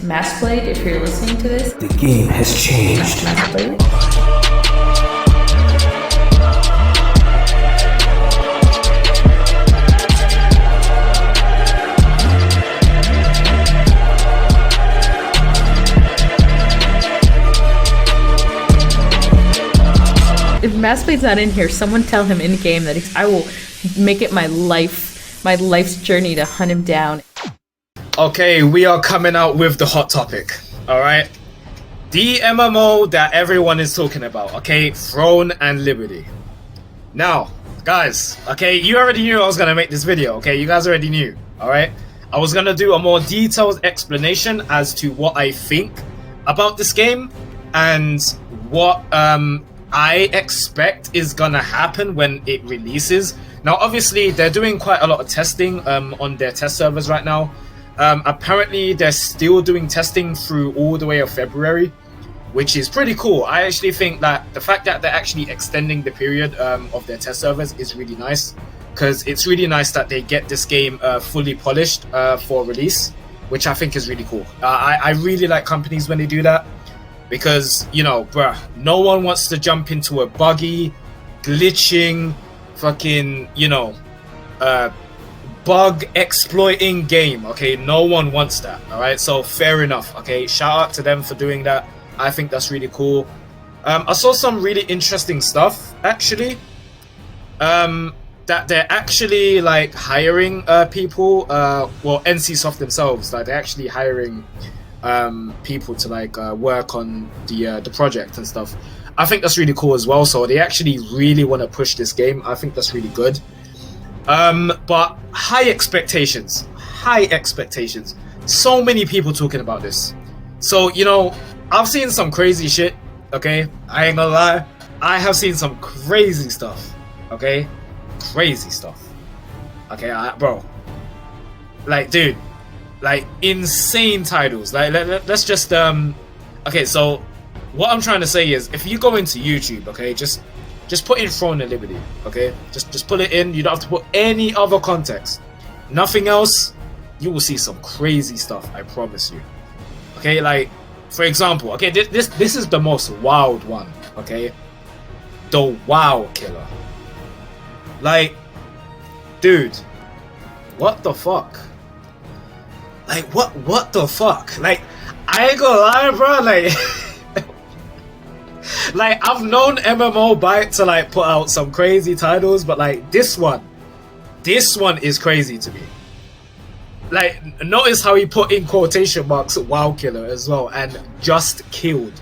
MassBlade, if you're listening to this. The game has changed. MassBlade. If MassBlade's not in here, someone tell him in game that I will make it my life's journey to hunt him down. Okay, we are coming out with the hot topic, alright? The MMO that everyone is talking about, okay? Throne and Liberty. Now, guys, okay, you already knew I was gonna make this video, okay? You guys already knew, alright? I was gonna do a more detailed explanation as to what I think about this game and what I expect is gonna happen when it releases. Now, obviously, they're doing quite a lot of testing on their test servers right now. Apparently, they're still doing testing through all the way of February, which is pretty cool. I actually think that the fact that they're actually extending the period of their test servers is really nice, because it's really nice that they get this game fully polished for release, which I think is really cool. I really like companies when they do that, because, you know, bruh, no one wants to jump into a buggy, glitching, fucking, you know, bug exploiting game, okay? No one wants that, alright? So fair enough, okay? Shout out to them for doing that. I think that's really cool. I saw some really interesting stuff, actually. That they're actually, like, hiring people, well, NCSoft themselves, like, they're actually hiring people to, like, work on the project and stuff. I think that's really cool as well. So they actually really want to push this game. I think that's really good. But high expectations. So many people talking about this. So, you know, I've seen some crazy shit, okay? I ain't gonna lie. I have seen some crazy stuff, okay? Crazy stuff. Okay, bro. Like, dude, like, insane titles. Like, let's just, okay, so what I'm trying to say is, if you go into YouTube, okay, just put in Throne and Liberty, okay? Just put it in. You don't have to put any other context. Nothing else. You will see some crazy stuff, I promise you. Okay, like, for example, okay, this is the most wild one, okay? The WoW killer. Like, dude, what the fuck? Like, what the fuck? Like, I ain't gonna lie, bro, like... Like, I've known MMO Byte to, like, put out some crazy titles, but, like, this one is crazy to me. Like, notice how he put in quotation marks WoW killer as well, and just killed.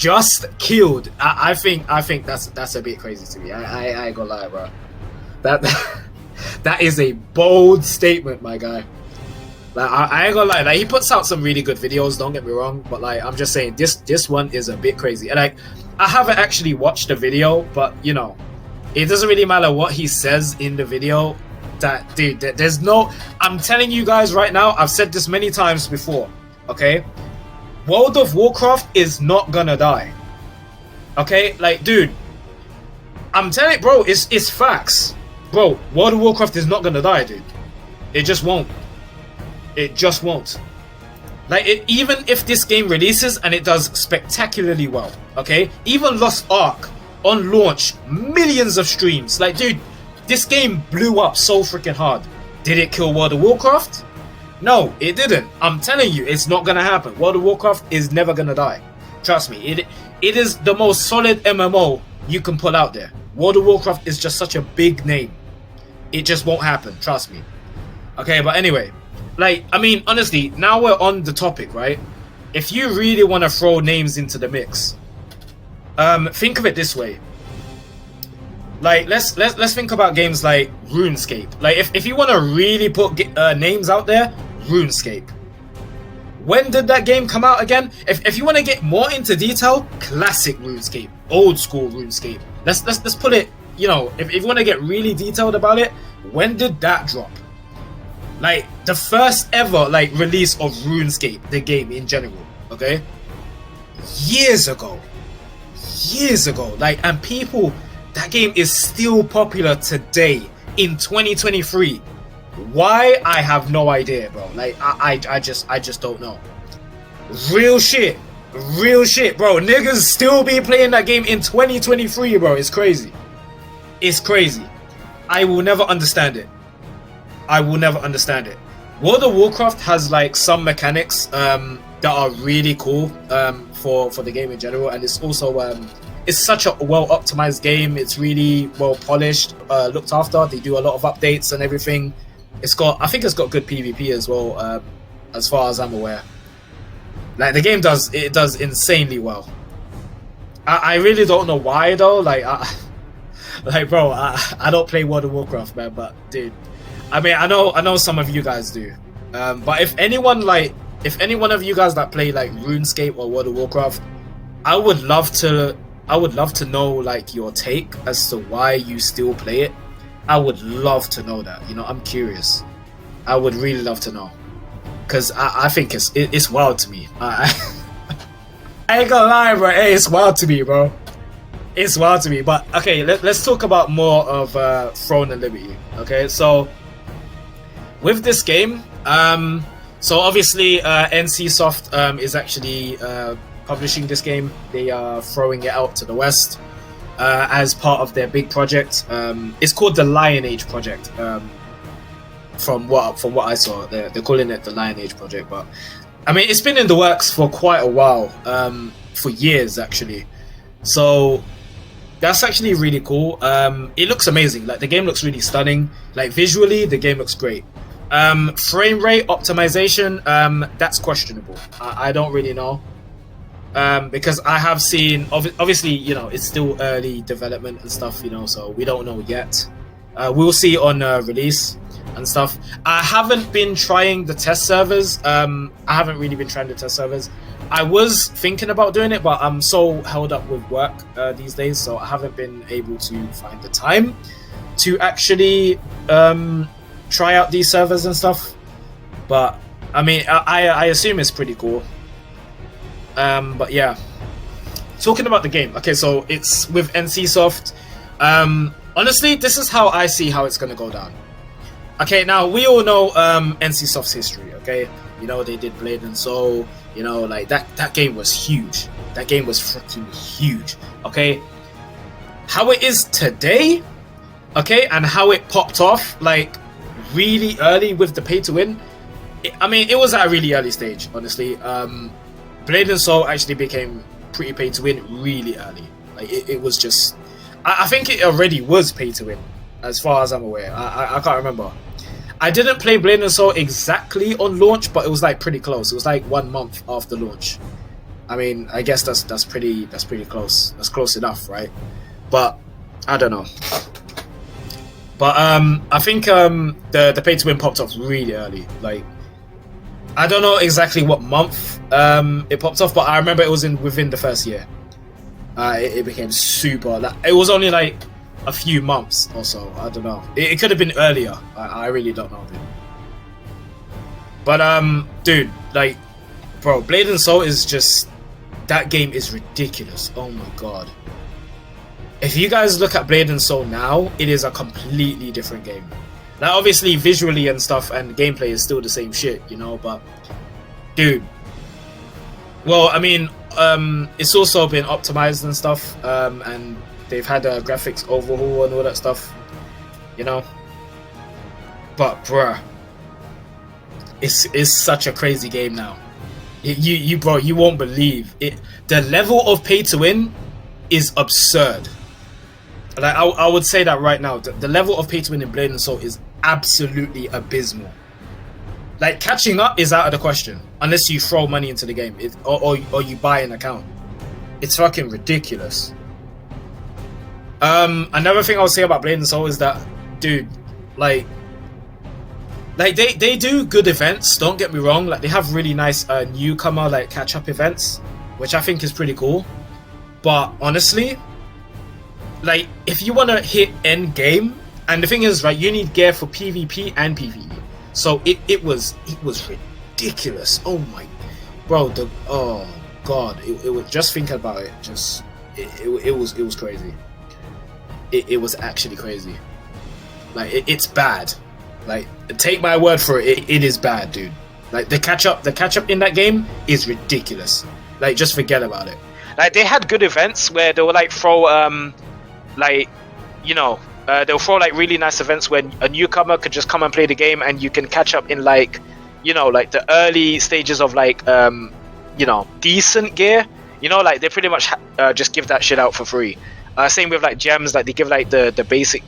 I think that's a bit crazy to me. I ain't gonna lie, bro. That is a bold statement, my guy. Like, I ain't gonna lie, like, he puts out some really good videos, don't get me wrong, but, like, I'm just saying, this one is a bit crazy. And, like, I haven't actually watched the video, but, you know, it doesn't really matter what he says in the video. That, dude, there's no... I'm telling you guys right now, I've said this many times before, okay? World of Warcraft is not gonna die. Okay? Like, dude, I'm telling you, bro, it's facts. Bro, World of Warcraft is not gonna die, dude. It just won't. It just won't. Like, even if this game releases and it does spectacularly well, okay? Even Lost Ark, on launch, millions of streams. Like, dude, this game blew up so freaking hard. Did it kill World of Warcraft? No, it didn't. I'm telling you, it's not gonna happen. World of Warcraft is never gonna die. Trust me, it is the most solid MMO you can put out there. World of Warcraft is just such a big name. It just won't happen, trust me. Okay, but anyway... Like, I mean, honestly, now we're on the topic, right? If you really want to throw names into the mix, think of it this way. Like, let's think about games like RuneScape. Like, if you want to really put names out there, RuneScape. When did that game come out again? If you want to get more into detail, classic RuneScape, old school RuneScape. Let's put it, you know, if you want to get really detailed about it, when did that drop? Like, the first ever, like, release of RuneScape, the game in general, okay? Years ago. Like, and people, that game is still popular today, in 2023. Why? I have no idea, bro. Like, I just don't know. Real shit. Real shit, bro. Niggas still be playing that game in 2023, bro. It's crazy. It's crazy. I will never understand it. I will never understand it. World of Warcraft has like some mechanics that are really cool for the game in general, and it's also it's such a well optimized game. It's really well polished, looked after. They do a lot of updates and everything. I think it's got good PvP as well, as far as I'm aware. Like the game does insanely well. I really don't know why though. Like bro, I don't play World of Warcraft, man. But dude, I mean, I know some of you guys do. But if any one of you guys that play like RuneScape or World of Warcraft, I would love to know like your take as to why you still play it. I would love to know that. You know, I'm curious. I would really love to know. Because I think it's wild to me. I ain't gonna lie, bro. Hey, it's wild to me, bro. It's wild to me. But okay, let's talk about more of Throne and Liberty. Okay, so with this game, so obviously NCSoft is actually publishing this game. They are throwing it out to the West as part of their big project. It's called the Lion Age project. From what I saw, they're calling it the Lion Age project, but I mean it's been in the works for quite a while, for years actually. So that's actually really cool. It looks amazing. Like the game looks really stunning. Like visually, the game looks great. Frame rate optimization, that's questionable. I don't really know, because I have seen obviously, you know, it's still early development and stuff, you know, so we don't know yet. We'll see on release and stuff. I haven't been trying the test servers. I haven't really been trying the test servers. I was thinking about doing it, but I'm so held up with work these days, so I haven't been able to find the time to actually try out these servers and stuff. But I mean, I assume it's pretty cool. But yeah, talking about the game. Okay, so it's with NCSoft. Honestly, this is how I see how it's gonna go down. Okay, now we all know NCSoft's history. Okay, you know they did Blade and Soul. You know, like that game was huge. That game was freaking huge. Okay, how it is today, okay, and how it popped off like really early with the pay to win. I mean, it was at a really early stage, honestly. Blade and Soul actually became pretty pay to win really early. Like it was just, I think it already was pay to win, as far as I'm aware. I can't remember. I didn't play Blade and Soul exactly on launch, but it was like pretty close. It was like 1 month after launch. I mean, I guess that's pretty close. That's close enough, right? But I don't know. But I think the pay to win popped off really early. Like I don't know exactly what month it popped off, but I remember it was within the first year. It became super. Like, it was only like a few months or so. I don't know. It could have been earlier. I really don't know, dude. But dude, like, bro, Blade and Soul is just, that game is ridiculous. Oh my god. If you guys look at Blade and Soul now, it is a completely different game. Now, obviously, visually and stuff and gameplay is still the same shit, you know. But, dude, well, I mean, it's also been optimized and stuff, and they've had a graphics overhaul and all that stuff, you know. But bruh, it's such a crazy game now. You bro, you won't believe it. The level of pay to win is absurd. Like I would say that right now. The level of pay to win in Blade and Soul is absolutely abysmal. Like catching up is out of the question unless you throw money into the game, or you buy an account. It's fucking ridiculous. Another thing I'll say about Blade and Soul is that, dude, like they do good events. Don't get me wrong. Like they have really nice newcomer like catch up events, which I think is pretty cool. But honestly, like if you want to hit end game, and the thing is, right, you need gear for PvP and PvE. So it was ridiculous. Oh my, bro, oh god, it was, just thinking about it, just it was crazy. It was actually crazy. Like it's bad. Like take my word for it, it is bad, dude. Like the catch up in that game is ridiculous. Like just forget about it. Like they had good events where they will like throw like they'll throw like really nice events when a newcomer could just come and play the game and you can catch up in like like the early stages of like decent gear. Like they pretty much just give that shit out for free. Same with like gems, like they give like the basic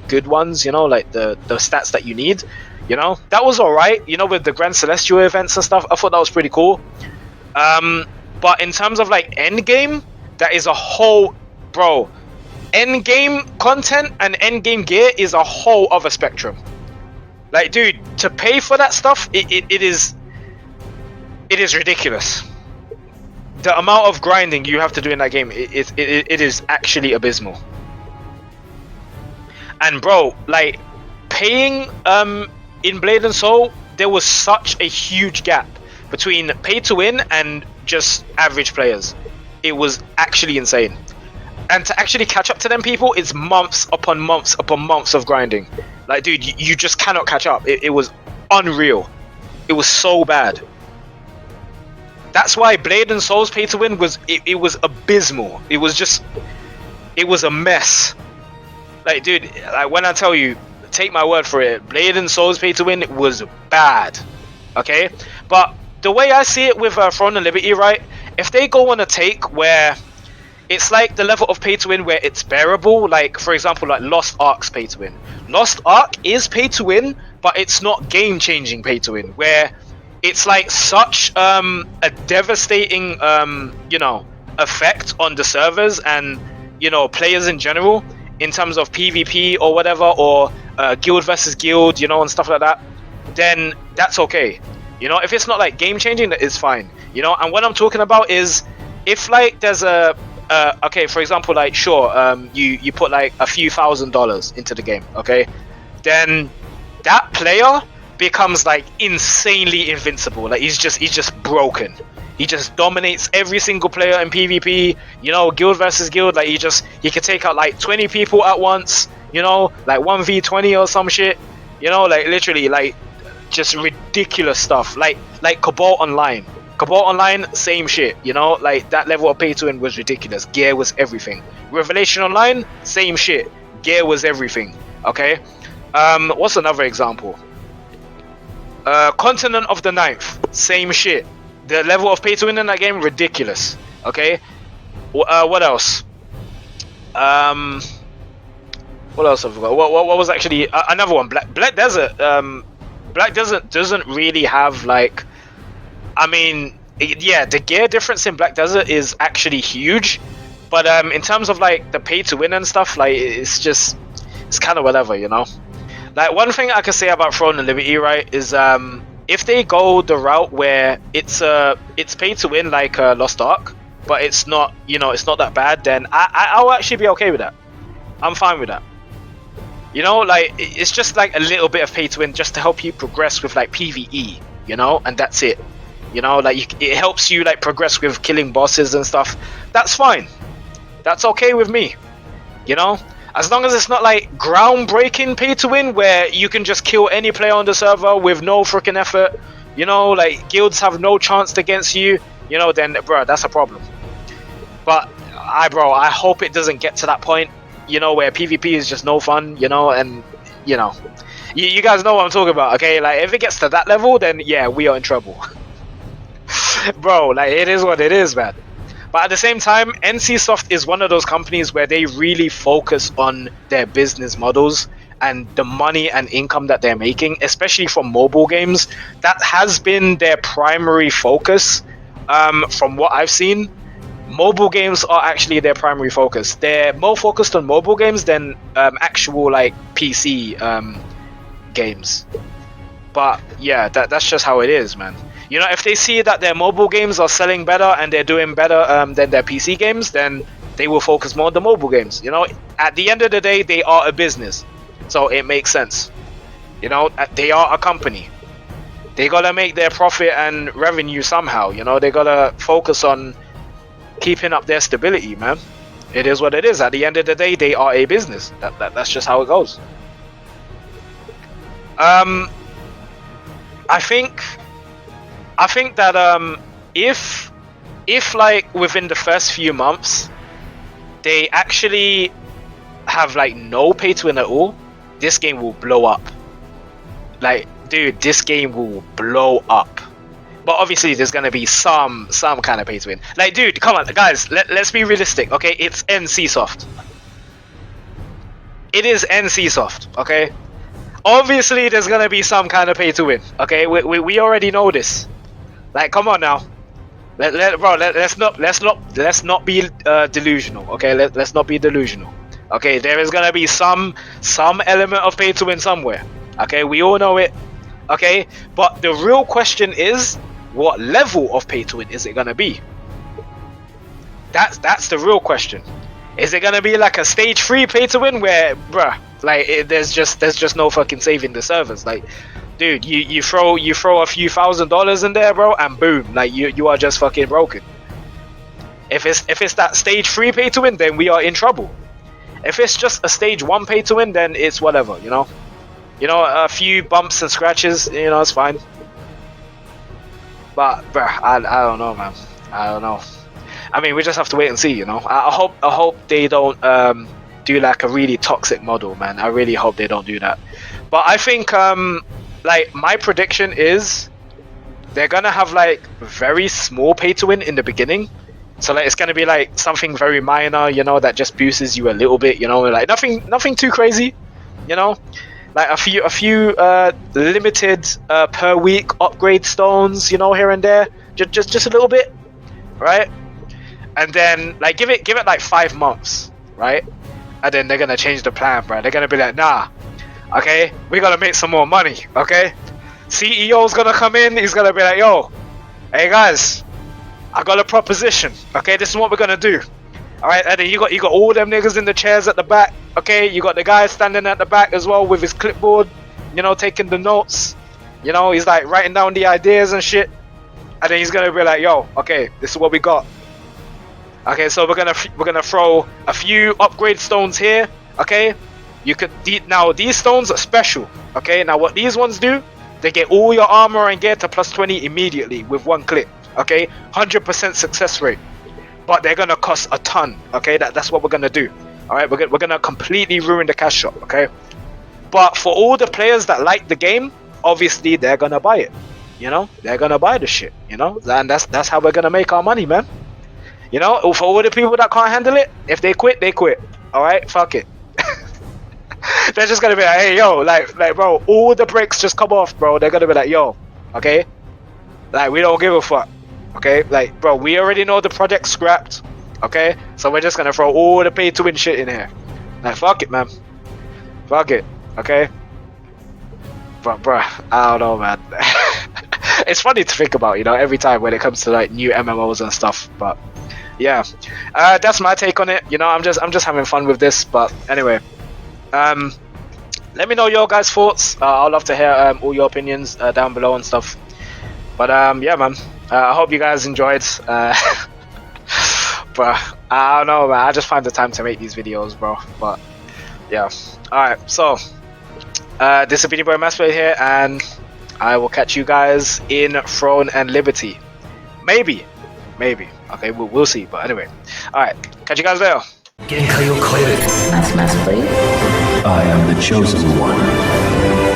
good ones, like the stats that you need. That was alright, with the Grand Celestial events and stuff. I thought that was pretty cool. But in terms of like end game, that is a whole end game content and end game gear is a whole other spectrum. Like, dude, to pay for that stuff, it is ridiculous. The amount of grinding you have to do in that game, it is actually abysmal. And bro, like paying in Blade and Soul, there was such a huge gap between pay to win and just average players. It was actually insane. And to actually catch up to them people, it's months upon months upon months of grinding. Like, dude, you just cannot catch up. It was unreal. It was so bad. That's why Blade and Soul's pay to win was it was abysmal. It was a mess. Like, dude, like when I tell you, take my word for it, Blade and Soul's pay to win was bad. Okay? But the way I see it with Throne and Liberty, right? If they go on a take where it's like the level of pay to win where it's bearable, like for example, like Lost Ark's pay to win. Lost Ark is pay to win, but it's not game changing pay to win, where it's like such a devastating effect on the servers and players in general in terms of PvP or whatever, or guild versus guild, and stuff like that. Then that's okay. If it's not like game changing, that is fine. And what I'm talking about is if like there's a okay, for example, like sure, you put like a few $1,000s into the game, okay, then that player becomes like insanely invincible. Like he's just broken. He just dominates every single player in PvP. Guild versus guild, like he can take out like 20 people at once. Like 1v20 or some shit. Like literally, like just ridiculous stuff. Like Cabal Online. Cabal Online, same shit, like that level of pay to win was ridiculous. Gear was everything. Revelation Online, same shit. Gear was everything. Okay. What's another example? Continent of the Ninth, same shit. The level of pay to win in that game, ridiculous. Okay. What else? What else have I got? What was actually another one? Black Desert. Black Desert doesn't really have like. I mean, yeah, the gear difference in Black Desert is actually huge, but in terms of like the pay to win and stuff, like it's kind of whatever, Like one thing I can say about Throne and Liberty, right, is if they go the route where it's pay to win like Lost Ark, but it's not it's not that bad, then I'll actually be okay with that. I'm fine with that. Like it's just like a little bit of pay to win just to help you progress with like PvE, and that's it. Like it helps you like progress with killing bosses and stuff. That's fine. That's okay with me. As long as it's not like groundbreaking pay to win where you can just kill any player on the server with no freaking effort. Like guilds have no chance against you. Then bro, that's a problem. But I hope it doesn't get to that point. Where PvP is just no fun. And you guys know what I'm talking about. Okay, like if it gets to that level, then yeah, we are in trouble. Bro, like it is what it is, man. But at the same time, NCSoft is one of those companies where they really focus on their business models and the money and income that they're making, especially from mobile games. That has been their primary focus. From what I've seen, mobile games are actually their primary focus. They're more focused on mobile games than actual like PC games. But yeah, that's just how it is, man. If they see that their mobile games are selling better and they're doing better than their PC games, then they will focus more on the mobile games. At the end of the day, they are a business, so it makes sense. They are a company. They gotta make their profit and revenue somehow. They gotta focus on keeping up their stability, man. It is what it is. At the end of the day, they are a business. That's just how it goes. I think I think that if like within the first few months they actually have like no pay to win at all, this game will blow up. Like, dude, this game will blow up. But obviously there's gonna be some kind of pay to win. Like, dude, come on guys, let's be realistic, okay? It's NC Soft. It is NC Soft, okay? Obviously there's gonna be some kind of pay to win, okay? We already know this. Like, come on now. Let's not be delusional, okay? Let's not be delusional. Okay, there is gonna be some element of pay to win somewhere. Okay, we all know it. Okay, but the real question is, what level of pay to win is it gonna be? That's the real question. Is it gonna be like a stage 3 pay to win where, bruh, like there's just no fucking saving the servers? Like, dude, you throw a few $1,000s in there, bro, and boom, like you are just fucking broken. If it's that stage 3 pay to win, then we are in trouble. If it's just a stage 1 pay to win, then it's whatever, you know. A few bumps and scratches, it's fine. But bruh, I don't know, man. I don't know. I mean, we just have to wait and see, I hope they don't do like a really toxic model, man. I really hope they don't do that. But I think like my prediction is they're gonna have like very small pay to win in the beginning. So like it's gonna be like something very minor, that just boosts you a little bit, like nothing too crazy, like a few limited per week upgrade stones, here and there, just a little bit, right? And then like give it like 5 months, right? And then they're gonna change the plan, bro. They're gonna be like, nah, okay, we gotta make some more money, okay? CEO's gonna come in, he's gonna be like, yo, hey guys, I got a proposition, okay? This is what we're gonna do. Alright, and then you got all them niggas in the chairs at the back, okay? You got the guy standing at the back as well with his clipboard, taking the notes. He's like writing down the ideas and shit. And then he's gonna be like, yo, okay, this is what we got. Okay, so we're gonna throw a few upgrade stones here, okay? Now these stones are special, okay? Now what these ones do, they get all your armor and gear to +20 immediately with one click, okay? 100% success rate. But they're gonna cost a ton, okay? That's what we're gonna do. Alright, we're gonna completely ruin the cash shop, okay? But for all the players that like the game, obviously they're gonna buy it. They're gonna buy the shit, and that's how we're gonna make our money, man. For all the people that can't handle it, if they quit, they quit. Alright, fuck it. They're just gonna be like, hey yo, like bro, all the brakes just come off, bro. They're gonna be like, yo, okay? Like, we don't give a fuck. Okay, like, bro, we already know the project's scrapped. Okay, so we're just gonna throw all the pay to win shit in here. Like, fuck it, man. Fuck it. Okay. But, bro, I don't know, man. It's funny to think about, every time when it comes to like new MMOs and stuff. But yeah, that's my take on it. I'm just having fun with this. But anyway, let me know your guys' thoughts. I'd love to hear all your opinions down below and stuff. But yeah, man. I hope you guys enjoyed. But I don't know, man. I just find the time to make these videos, bro. But yeah. Alright, so this is Boy MassBlade here, and I will catch you guys in Throne and Liberty. Maybe. Okay, we'll see. But anyway. Alright, catch you guys there. MassBlade. I am the chosen one.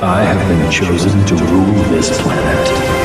I have been chosen to rule this planet.